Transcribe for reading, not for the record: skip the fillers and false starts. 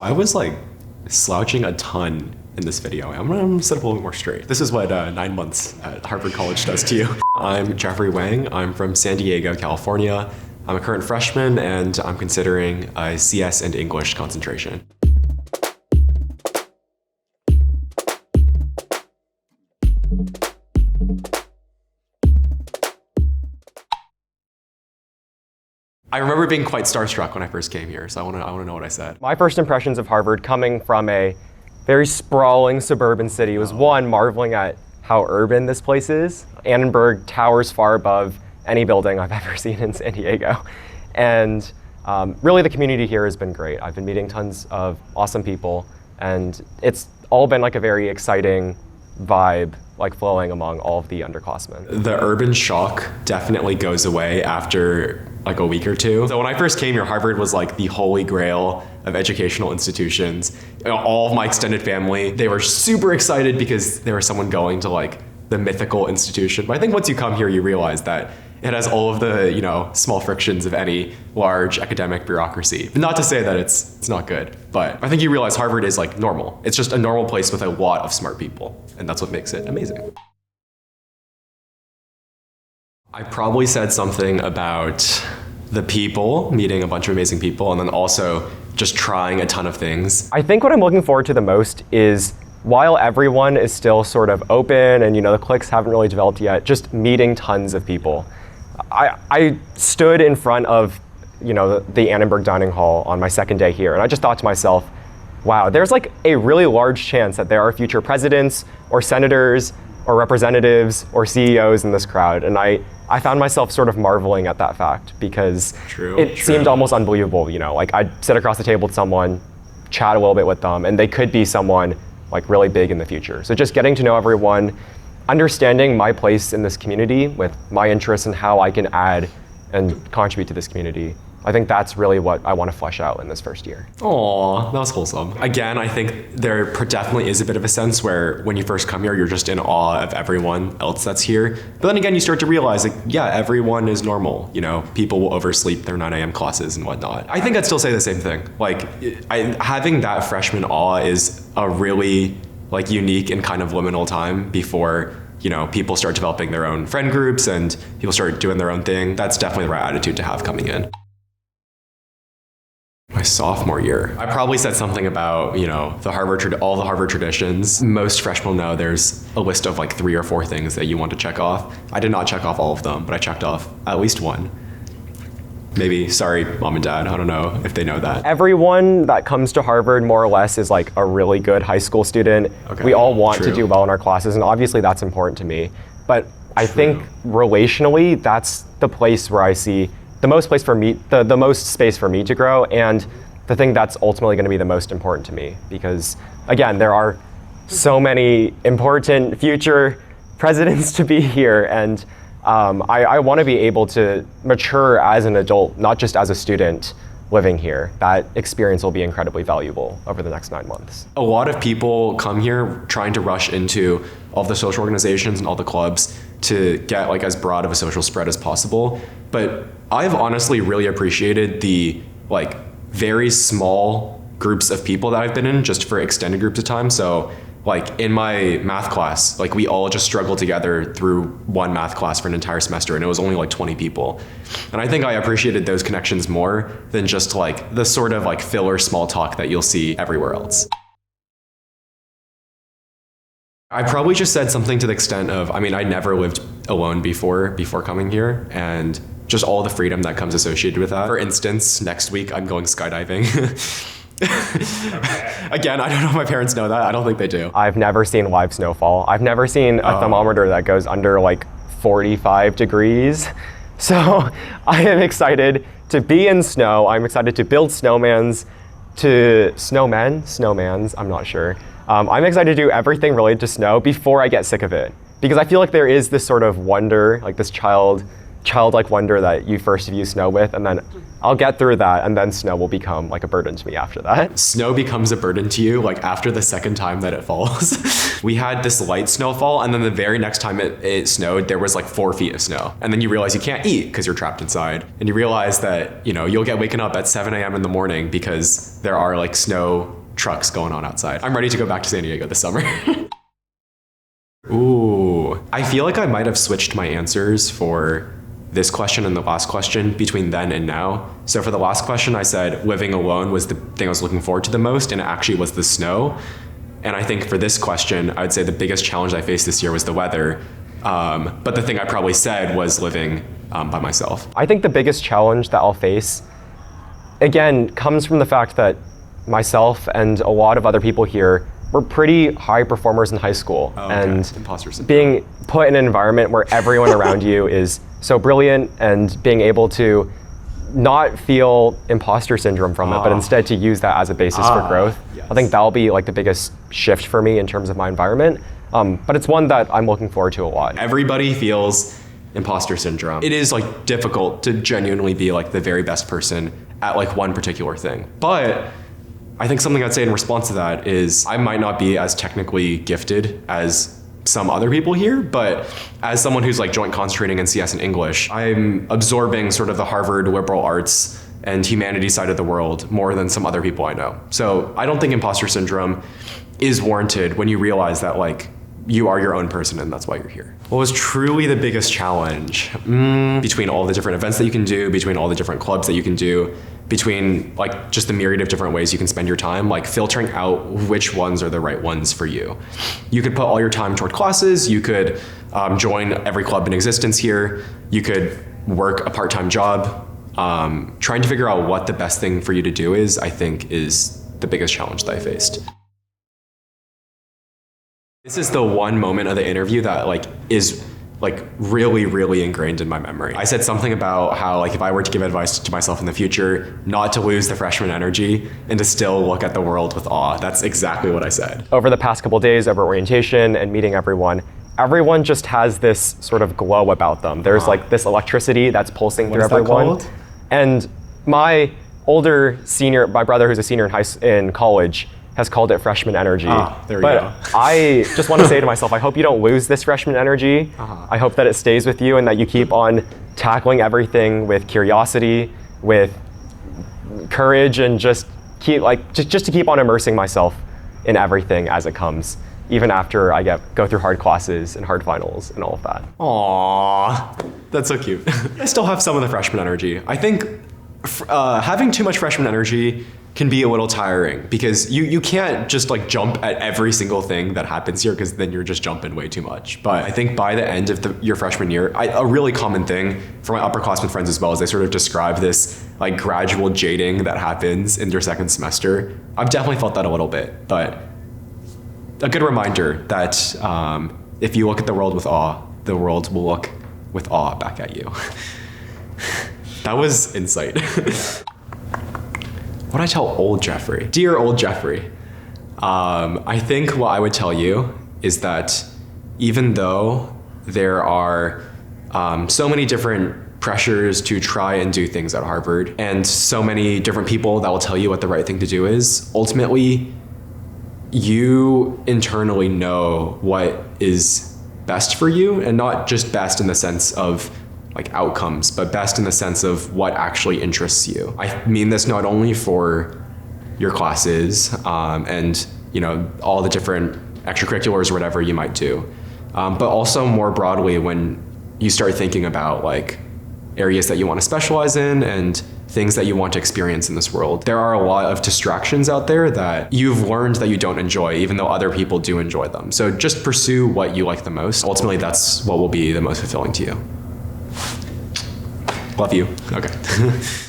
I was like slouching a ton in this video. I'm gonna sit up a little bit more straight. This is what 9 months at Harvard College does to you. I'm Jeffrey Wang. I'm from San Diego, California. I'm a current freshman and I'm considering a CS and English concentration. I remember being quite starstruck when I first came here, so I want to know what I said. My first impressions of Harvard, coming from a very sprawling suburban city, was one, marveling at how urban this place is. Annenberg towers far above any building I've ever seen in San Diego. And really the community here has been great. I've been meeting tons of awesome people, and it's all been like a very exciting vibe like flowing among all of the underclassmen. The urban shock definitely goes away after like a week or two. So when I first came here, Harvard was like the holy grail of educational institutions. All of my extended family, they were super excited because there was someone going to like the mythical institution. But I think once you come here, you realize that it has all of the, small frictions of any large academic bureaucracy. Not to say that it's not good, but I think you realize Harvard is like normal. It's just a normal place with a lot of smart people, and that's what makes it amazing. I probably said something about the people, meeting a bunch of amazing people, and then also just trying a ton of things. I think what I'm looking forward to the most is, while everyone is still sort of open and the cliques haven't really developed yet, just meeting tons of people. I stood in front of the Annenberg dining hall on my second day here, and I just thought to myself, wow, there's like a really large chance that there are future presidents or senators or representatives or CEOs in this crowd. And I found myself sort of marveling at that fact because it seemed almost unbelievable. Like I'd sit across the table with someone, chat a little bit with them, and they could be someone like really big in the future. So just getting to know everyone, understanding my place in this community with my interests and how I can add and contribute to this community. I think that's really what I want to flesh out in this first year. Aw, that was wholesome. Again, I think there definitely is a bit of a sense where when you first come here, you're just in awe of everyone else that's here. But then again, you start to realize like, yeah, everyone is normal. People will oversleep their 9 a.m. classes and whatnot. I think I'd still say the same thing. Like having that freshman awe is a really like unique and kind of liminal time before people start developing their own friend groups and people start doing their own thing. That's definitely the right attitude to have coming in. My sophomore year, I probably said something about, all the Harvard traditions. Most freshmen know there's a list of like 3 or 4 things that you want to check off. I did not check off all of them, but I checked off at least one. Maybe, sorry, mom and dad, I don't know if they know that. Everyone that comes to Harvard more or less is like a really good high school student. Okay, we all want to do well in our classes, and obviously that's important to me. But I think relationally, that's the place where I see the most space for me to grow, and the thing that's ultimately going to be the most important to me. Because again, there are so many important future presidents to be here, and I want to be able to mature as an adult, not just as a student living here. That experience will be incredibly valuable over the next 9 months. A lot of people come here trying to rush into all the social organizations and all the clubs to get like as broad of a social spread as possible. But I've honestly really appreciated the like very small groups of people that I've been in just for extended groups of time. So like in my math class, like we all just struggled together through one math class for an entire semester, and it was only like 20 people. And I think I appreciated those connections more than just like the sort of like filler small talk that you'll see everywhere else. I probably just said something to the extent of, I never lived alone before coming here, and just all the freedom that comes associated with that. For instance, next week I'm going skydiving. Again, I don't know if my parents know that. I don't think they do. I've never seen live snowfall. I've never seen a thermometer that goes under like 45 degrees. So I am excited to be in snow. I'm excited to build snowmans, I'm not sure. I'm excited to do everything related to snow before I get sick of it. Because I feel like there is this sort of wonder, like this child childlike wonder that you first view snow with, and then I'll get through that, and then snow will become like a burden to me after that. Snow becomes a burden to you like after the second time that it falls. We had this light snowfall, and then the very next time it snowed, there was like 4 feet of snow. And then you realize you can't eat because you're trapped inside. And you realize that, you'll get waken up at 7 a.m. in the morning because there are like snow trucks going on outside. I'm ready to go back to San Diego this summer. Ooh, I feel like I might have switched my answers for this question and the last question between then and now. So for the last question, I said living alone was the thing I was looking forward to the most, and it actually was the snow. And I think for this question, I would say the biggest challenge I faced this year was the weather. But the thing I probably said was living by myself. I think the biggest challenge that I'll face, again, comes from the fact that myself and a lot of other people here were pretty high performers in high school. Oh, okay. And impostor syndrome. being put in an environment where everyone around you is so brilliant, and being able to not feel imposter syndrome from it, but instead to use that as a basis for growth. Yes. I think that'll be like the biggest shift for me in terms of my environment. But it's one that I'm looking forward to a lot. Everybody feels imposter syndrome. It is like difficult to genuinely be like the very best person at like one particular thing. But I think something I'd say in response to that is I might not be as technically gifted as some other people here, but as someone who's like joint concentrating in CS and English, I'm absorbing sort of the Harvard liberal arts and humanities side of the world more than some other people I know. So I don't think imposter syndrome is warranted when you realize that like you are your own person and that's why you're here. What was truly the biggest challenge? Between all the different events that you can do, between all the different clubs that you can do, between like just the myriad of different ways you can spend your time, like filtering out which ones are the right ones for you. You could put all your time toward classes, you could join every club in existence here, you could work a part-time job. Trying to figure out what the best thing for you to do is, I think, is the biggest challenge that I faced. This is the one moment of the interview that like is like really, really ingrained in my memory. I said something about how like if I were to give advice to myself in the future, not to lose the freshman energy and to still look at the world with awe. That's exactly what I said. Over the past couple of days over orientation and meeting everyone just has this sort of glow about them. There's like this electricity that's pulsing through everyone. What is that called? And my brother who's a senior in college, has called it freshman energy. There we but go. I just want to say to myself, I hope you don't lose this freshman energy. I hope that it stays with you and that you keep on tackling everything with curiosity, with courage, and just to keep on immersing myself in everything as it comes, even after I go through hard classes and hard finals and all of that. Aww, that's so cute. I still have some of the freshman energy. I think having too much freshman energy can be a little tiring because you can't just like jump at every single thing that happens here because then you're just jumping way too much. But I think by the end of your freshman year, a really common thing for my upperclassmen friends as well is they sort of describe this like gradual jading that happens in your second semester. I've definitely felt that a little bit, but a good reminder that if you look at the world with awe, the world will look with awe back at you. That was insight. What I tell old Jeffrey? Dear old Jeffrey, I think what I would tell you is that even though there are so many different pressures to try and do things at Harvard and so many different people that will tell you what the right thing to do is, ultimately, you internally know what is best for you, and not just best in the sense of like outcomes, but best in the sense of what actually interests you. I mean this not only for your classes and all the different extracurriculars or whatever you might do, but also more broadly when you start thinking about like areas that you want to specialize in and things that you want to experience in this world. There are a lot of distractions out there that you've learned that you don't enjoy, even though other people do enjoy them. So just pursue what you like the most. Ultimately, that's what will be the most fulfilling to you. Love you. Okay.